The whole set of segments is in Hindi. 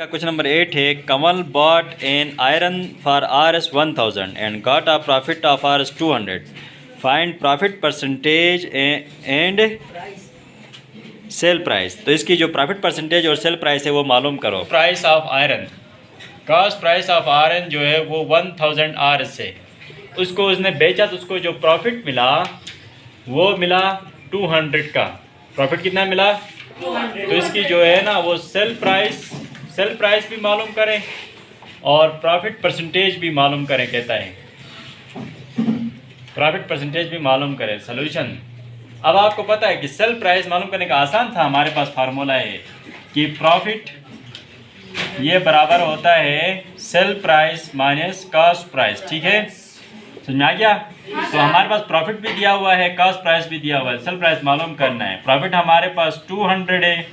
का क्वेश्चन नंबर 8 है Kamal bought an iron for Rs 1000 and got a profit of Rs 200। Find profit percentage and sale price. तो इसकी जो प्रॉफिट परसेंटेज और सेल प्राइस है वो मालूम करो। Price of iron, cost price of iron जो है वो 1000 Rs है। उसको उसने बेचा तो उसको जो प्रॉफिट मिला वो मिला 200 का। प्रॉफिट कितना मिला? 200। तो इसकी जो है ना वो सेल प्राइस भी मालूम करें और प्रॉफिट परसेंटेज भी मालूम करें। कहता है प्रॉफिट परसेंटेज भी मालूम करें। सॉल्यूशन, अब आपको पता है कि सेल प्राइस मालूम करने का आसान था। हमारे पास फार्मूला है कि प्रॉफिट ये बराबर होता है sale price minus cost price. ठीक है, समझ में आ गया? तो हमारे पास प्रॉफिट भी दिया हुआ है, कॉस्ट प्राइस भी दिया हुआ है, सेल प्राइस मालूम करना है। प्रॉफिट हमारे पास 200 है,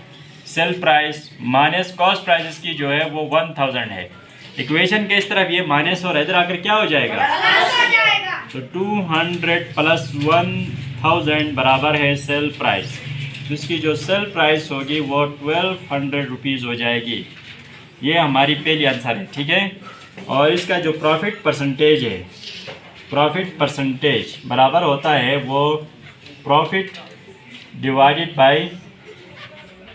sale price minus cost price इसकी जो है वो 1000 है। इक्वेशन के इस तरफ ये माइनस हो रहा है, इधर आकर क्या हो जाएगा? तो 200 प्लस 1000 बराबर है सेल प्राइस। जिसकी जो सेल प्राइस होगी वो 1200 रुपीज़ हो जाएगी। ये हमारी पहली आंसर है। ठीक है, और इसका जो प्रॉफिट परसेंटेज है, प्रॉफिट परसेंटेज बराबर होता है वो profit divided by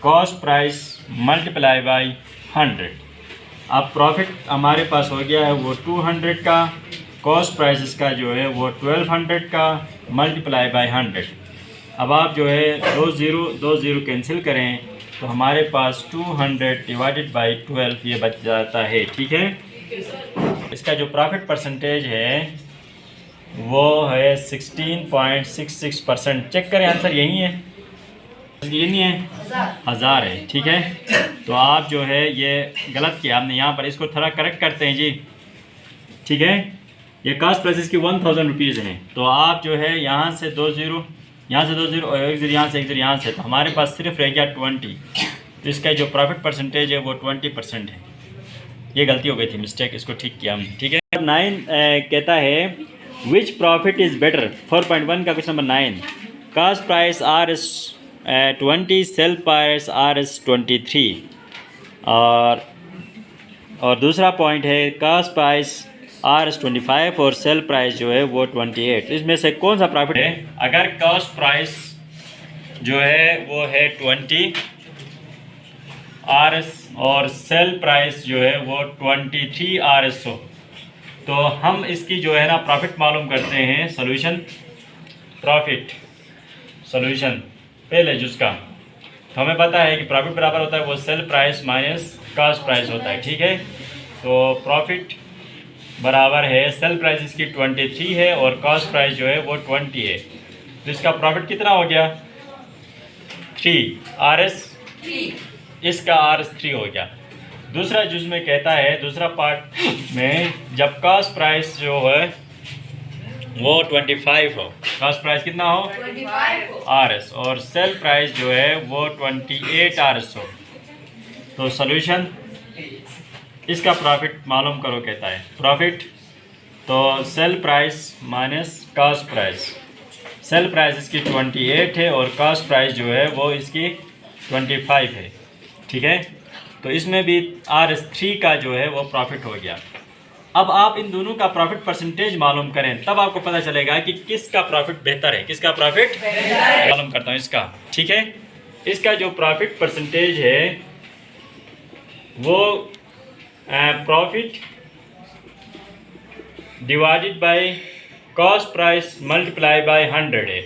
cost price multiply by 100। अब प्रॉफिट हमारे पास हो गया है वो 200 का, कॉस्ट प्राइस इसका जो है वो 1200 का मल्टीप्लाई बाय 100। अब आप जो है दो ज़ीरो कैंसिल करें तो हमारे पास 200 डिवाइडेड बाय 12 ये बच जाता है। ठीक है, इसका जो प्रॉफिट परसेंटेज है वो है 16.66%। चेक करें, आंसर यही है, ये नहीं है, 1000 है। ठीक है, तो आप जो है ये गलत किया आपने यहाँ पर, इसको थोड़ा करेक्ट करते हैं जी। ठीक है, ये कास्ट प्राइस की 1000 रुपीज़ है। तो आप जो है यहाँ से 2 ज़ीरो, यहाँ से 2 ज़ीरो और 1 ज़ीरो यहाँ से 1 ज़ीरो यहाँ से, तो हमारे पास सिर्फ रह गया 20। तो इसका जो प्रॉफिट परसेंटेज है वो 20% है। ये गलती हो गई थी, मिस्टेक, इसको ठीक किया हमने। ठीक है, 9 कहता है विच प्रॉफिट इज़ बेटर। 4.1 का question number 9। Cost price Rs 20, sale price Rs 23। और दूसरा पॉइंट है कास्ट प्राइस Rs 25 और सेल प्राइस जो है वो 28। इसमें से कौन सा प्रॉफिट है? अगर कास्ट प्राइस जो है वो है 20 Rs और सेल प्राइस जो है वो 23 Rs हो, तो हम इसकी जो है ना प्रॉफिट मालूम करते हैं। सॉल्यूशन, प्रॉफिट सॉल्यूशन पहले जिसका, तो हमें पता है कि प्रॉफिट बराबर होता है वो sale price minus cost price होता है। ठीक है, तो प्रॉफिट बराबर है सेल प्राइस इसकी 23 है और कॉस्ट प्राइस जो है वो 20 है। तो इसका प्रॉफिट कितना हो गया? 3 Rs, इसका Rs 3 हो गया। दूसरा जिसमें कहता है, दूसरा पार्ट में जब कॉस्ट प्राइस जो है वो 25 हो, कॉस्ट प्राइस कितना हो? 25 Rs और सेल प्राइस जो है वो 28 Rs हो, तो सॉल्यूशन इसका प्रॉफिट मालूम करो। कहता है प्रॉफिट, तो sale price minus cost price. Sale price इसकी 28 है और कॉस्ट प्राइस जो है वो इसकी 25 है। ठीक है, तो इसमें भी Rs 3 का जो है वो प्रॉफिट हो गया। अब आप इन दोनों का प्रॉफिट परसेंटेज मालूम करें, तब आपको पता चलेगा कि किसका प्रॉफिट बेहतर है, किसका प्रॉफिट मालूम करता हूँ इसका। ठीक है, इसका जो प्रॉफिट परसेंटेज है वो profit divided by cost price multiply by 100 है।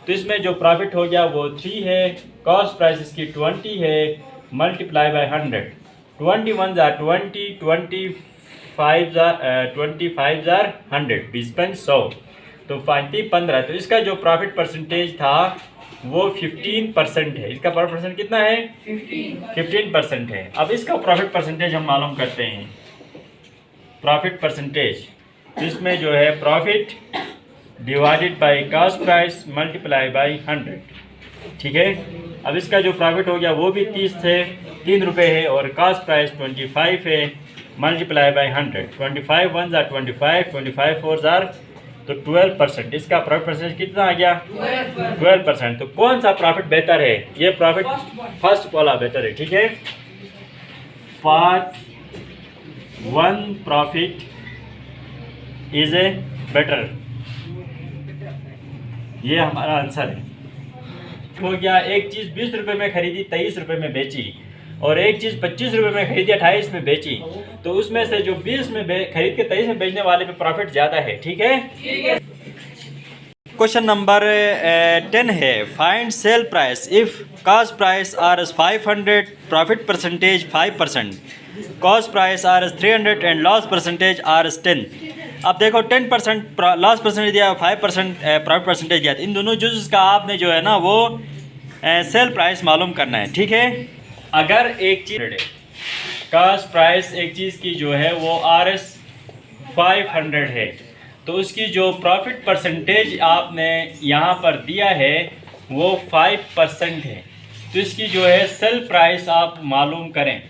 तो इसमें जो प्रॉफिट हो गया वो 3 है, कॉस्ट प्राइस इसकी 20 है, मल्टीप्लाई बाय 100। 21 जार 20, 25 जार 100, 20 पंच 100, तो 15। तो इसका जो प्रॉफिट परसेंटेज था वो 15% है। इसका प्रॉफिट परसेंट कितना है? 15% है। अब इसका प्रॉफिट परसेंटेज हम मालूम करते हैं। प्रॉफिट परसेंटेज, इसमें जो है profit divided by cost price multiply by 100। ठीक है, अब इसका जो प्रॉफिट हो गया वो भी 3 रुपये है और कॉस्ट प्राइस 25 है, मल्टीप्लाई बाय 100। 25 1 जार 25, 25 4 जार, तो 12%। इसका प्रॉफिट परसेंटेज कितना आ गया? 12%। तो कौन सा प्रॉफिट बेहतर है? ये प्रॉफिट फर्स्ट वाला बेहतर है। ठीक है, part one profit is a better. ये हमारा आंसर है। हो गया, एक चीज़ 20 रुपये में खरीदी 23 रुपये में बेची, और एक चीज़ 25 रुपये में खरीदी 28 में बेची, तो उसमें से जो 20 में खरीद के 23 में बेचने वाले पे प्रॉफिट ज़्यादा है। ठीक है। क्वेश्चन नंबर 10 है, find sale price if cost price R S 500, profit percentage 5%, cost price R S 300 and loss percentage R S 10। अब देखो 10% लॉस परसेंटेज दिया, 5% प्रॉफिट परसेंटेज दिया। इन दोनों चीज़ का आपने जो है ना वो सेल प्राइस मालूम करना है। ठीक है। अगर एक चीज़ कॉस्ट प्राइस एक चीज़ की जो है वो RS 500 है, तो उसकी जो प्रॉफिट परसेंटेज आपने यहाँ पर दिया है वो 5% है। तो इसकी जो है सेल प्राइस आप मालूम करें।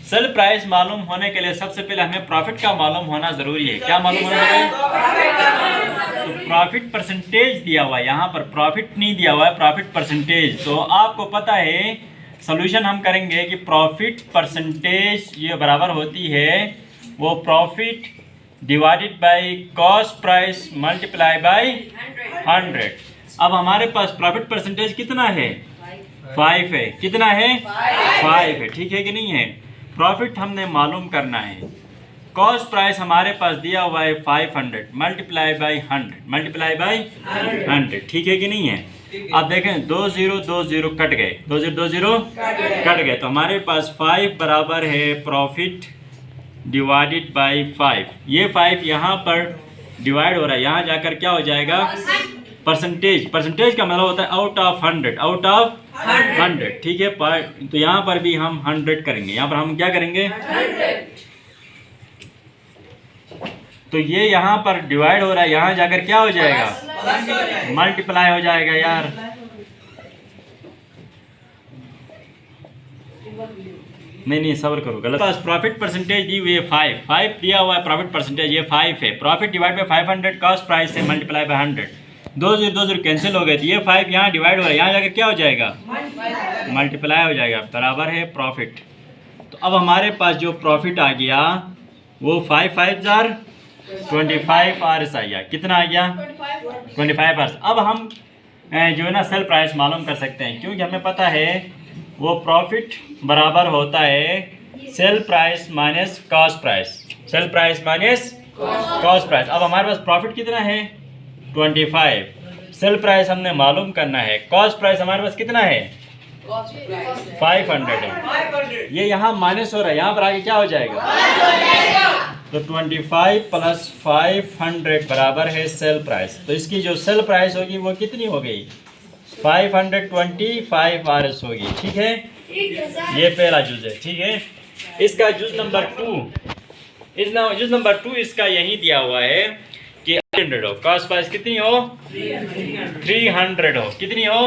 सेल प्राइस मालूम होने के लिए सबसे पहले हमें प्रॉफिट का मालूम होना ज़रूरी है। क्या मालूम होना ज़रूरी है? तो प्रॉफिट परसेंटेज दिया हुआ है, यहाँ पर प्रॉफिट नहीं दिया हुआ है, प्रॉफिट परसेंटेज। तो आपको पता है सॉल्यूशन हम करेंगे कि प्रॉफिट परसेंटेज ये बराबर होती है वो profit divided by cost price multiply by 100। अब हमारे पास प्रॉफिट परसेंटेज कितना है? 5 है। कितना है? 5 है। ठीक है कि नहीं है? प्रॉफिट हमने मालूम करना है। कॉस्ट प्राइस हमारे पास दिया हुआ है 500 मल्टीप्लाई बाय 100, मल्टीप्लाई बाय 100। ठीक है कि नहीं है? अब देखें 2 0 2 0 कट गए, 2 0 2 0 कट गए, तो हमारे पास 5 बराबर है प्रॉफिट डिवाइडेड बाय 5। ये 5 यहाँ पर डिवाइड हो रहा है, यहाँ जाकर क्या हो जाएगा? परसेंटेज। परसेंटेज का मतलब होता है आउट ऑफ 100, आउट ऑफ 100। ठीक है। तो यहाँ पर भी हम 100 करेंगे, यहाँ पर हम क्या करेंगे? 100। तो ये यहाँ पर डिवाइड हो रहा है, यहाँ जाकर क्या हो जाएगा? मल्टीप्लाई हो जाएगा यार। नहीं सब्र करो, गलत। पास प्रॉफिट परसेंटेज दी हुई है 5 दिया हुआ है प्रॉफिट परसेंटेज, ये 5 है। Profit divide by 500 cost price से मल्टीप्लाई बाय 100। 2 0 कैंसिल हो गए, तो ये 5 यहाँ डिवाइड हो रहा है, यहाँ जाकर क्या हो जाएगा? मल्टीप्लाई हो जाएगा, बराबर है प्रॉफिट। तो अब हमारे पास जो प्रॉफिट आ गया वो 5 5 25 RS आ गया। कितना आ गया? 25 RS। अब हम जो है ना सेल प्राइस मालूम कर सकते हैं, क्योंकि हमें पता है वो प्रॉफिट बराबर होता है sale price minus cost price, sale price minus cost price. अब हमारे पास प्रॉफिट कितना है? 25। सेल प्राइस हमने मालूम करना है, कॉस्ट प्राइस हमारे पास कितना है? 500 है। ये यहाँ माइनस हो रहा है, यहाँ पर आगे क्या हो जाएगा? तो 25 प्लस 500 बराबर है सेल प्राइस। तो इसकी जो सेल प्राइस होगी वो कितनी हो गई? 525 RS होगी। ठीक है। ये पहला जुज है। ठीक है। इसका जुज नंबर 2, जुज नंबर 2 इसका यही दिया हुआ है कि 300 हो, कॉस्ट प्राइस कितनी हो? 300 हो। कितनी हो?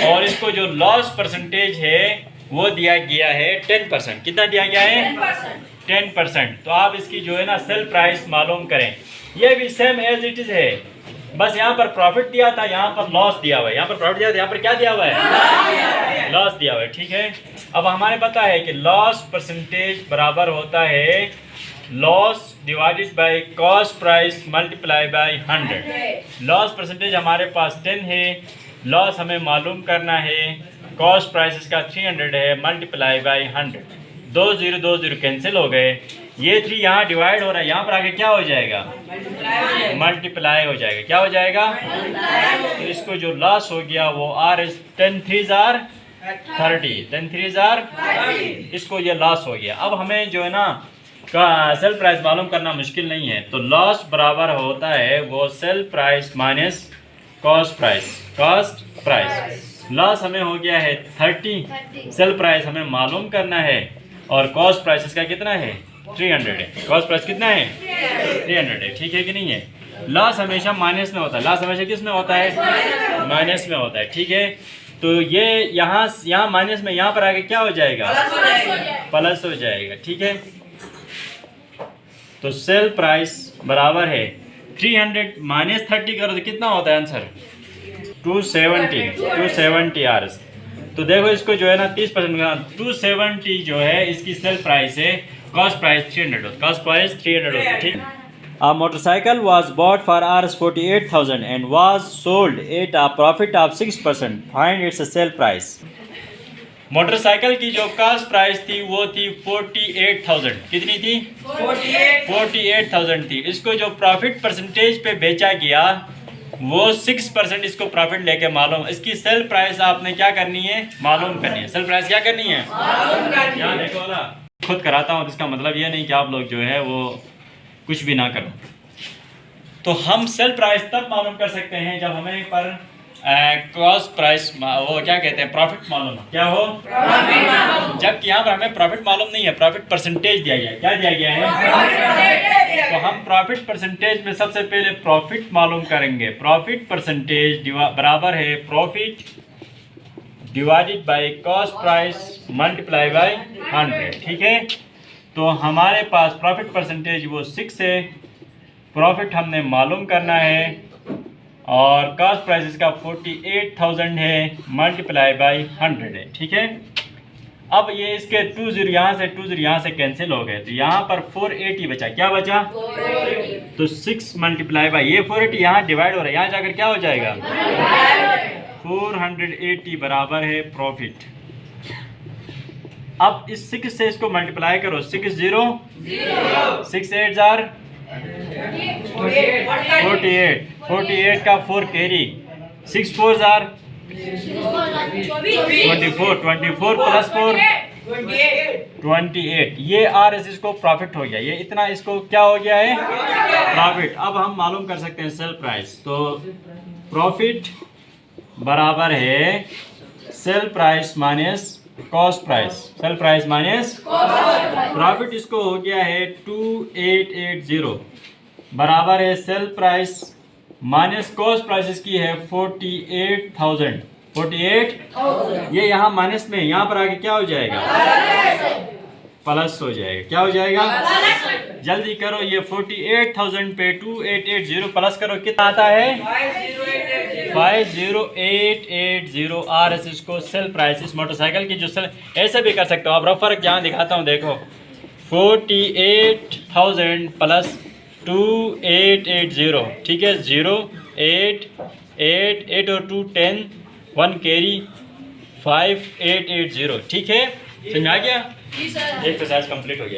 और इसको जो लॉस परसेंटेज है वो दिया गया है 10%। कितना दिया गया है? 10%। तो आप इसकी जो है ना सेल प्राइस मालूम करें। ये भी सेम एज इट इज है, बस यहाँ पर प्रॉफिट दिया था, यहाँ पर लॉस दिया हुआ है। यहाँ पर प्रॉफिट दिया था, यहाँ पर क्या दिया हुआ है? लॉस दिया हुआ है। ठीक है। अब हमारे पता है कि लॉस परसेंटेज बराबर होता है loss divided by cost price multiply by 100। Loss percentage हमारे पास 10 है, लॉस हमें मालूम करना है, कॉस्ट प्राइस इसका 300 है, मल्टीप्लाई बाय 100। 2 0 कैंसिल हो गए, ये 3 यहाँ डिवाइड हो रहा है, यहाँ पर आगे क्या हो जाएगा? मल्टीप्लाई हो जाएगा। क्या हो जाएगा? तो इसको जो लॉस हो गया वो RS 10 3 30, 10 3 30, इसको ये लॉस हो गया। अब हमें जो है ना सेल प्राइस मालूम करना मुश्किल नहीं है। तो लॉस बराबर होता है वो sale price minus cost price, cost price. Loss हमें हो गया है 30, सेल प्राइस हमें मालूम करना है, और कॉस्ट प्राइस इसका कितना है? 300 है। कॉस्ट प्राइस कितना है? 300 है। ठीक है कि नहीं है? लॉस हमेशा माइनस में होता है, लॉस हमेशा किस में होता है? माइनस में होता है। ठीक है। तो ये यहाँ माइनस में, यहाँ पर आगे क्या हो जाएगा? प्लस हो जाएगा। ठीक है। तो सेल प्राइस बराबर है 300 माइनस 30 करो तो कितना होता है आंसर? 270 RS। तो देखो इसको जो है ना 30% का 270 जो है इसकी सेल प्राइस है, कॉस्ट प्राइस 300 होता, कॉस्ट प्राइस 300 होता है, ठीक। A motorcycle was bought for Rs 48,000 and was sold at a profit of 6%. Find its sale price. Motorcycle की जो कॉस्ट प्राइस थी वो थी 48,000। कितनी थी? 48,000 थी। इसको जो प्रॉफिट परसेंटेज पे बेचा गया वो 6% इसको प्रॉफिट लेके मालूम। इसकी सेल प्राइस आपने क्या करनी है? मालूम करनी है। सेल प्राइस क्या करनी है? यहाँ देखो ना, खुद कराता हूँ, इसका मतलब ये नहीं कि आप लोग जो है वो कुछ भी ना करो। तो हम सेल प्राइस तब मालूम कर सकते हैं जब हमें पर कॉस्ट प्राइस वो क्या कहते हैं, प्रॉफिट मालूम है। क्या हो? जबकि यहाँ पर हमें प्रॉफिट मालूम नहीं है, प्रॉफिट परसेंटेज दिया गया है। क्या दिया गया है? तो हम प्रॉफिट परसेंटेज में सबसे पहले प्रॉफिट मालूम करेंगे। प्रॉफिट परसेंटेज बराबर है profit divided by cost price multiply by 100, ठीक है। तो हमारे पास प्रॉफिट परसेंटेज वो 6 है, प्रॉफिट हमने मालूम करना है और कॉस्ट प्राइस इसका 48,000 है, मल्टीप्लाई बाय 100 है, ठीक है। अब ये इसके 20 यहाँ से 20 यहाँ से कैंसिल हो गए, तो यहाँ पर 480 बचा। क्या बचा? 480। तो 6 मल्टीप्लाई बाय ये 480 यहाँ डिवाइड हो रहा है, यहाँ जाकर क्या हो जाएगा? 480 बराबर है प्रॉफिट। अब इस 6 से इसको मल्टीप्लाई करो, 6 0 6 8 जार 48 का 4 कैरी, 6 4 जार 24 प्लस 4 28। ये आर एस इसको प्रॉफिट हो गया, ये इतना इसको क्या हो गया है? प्रॉफिट। अब हम मालूम कर सकते हैं सेल प्राइस। तो प्रॉफिट बराबर है sale price minus cost price. Sale price minus profit इसको हो गया है 2880 बराबर है sale price minus cost price इसकी है 48,000। 48 ये यहाँ माइनस में, यहाँ पर आके क्या हो जाएगा? प्लस हो जाएगा। क्या हो जाएगा? जल्दी करो, ये 48,000 पे 2880 प्लस करो, कितना आता है? 50880 RS इसको सेल प्राइस। इस मोटरसाइकिल की जो सेल, ऐसे भी कर सकते हो आप, रफ फर्क यहाँ दिखाता हूँ, देखो 48,000 प्लस 2880, ठीक है। 0 8 8 8 और 2 10 1 कैरी 5880, ठीक है। समझ आ गया? एक्सरसाइज कंप्लीट हो गया।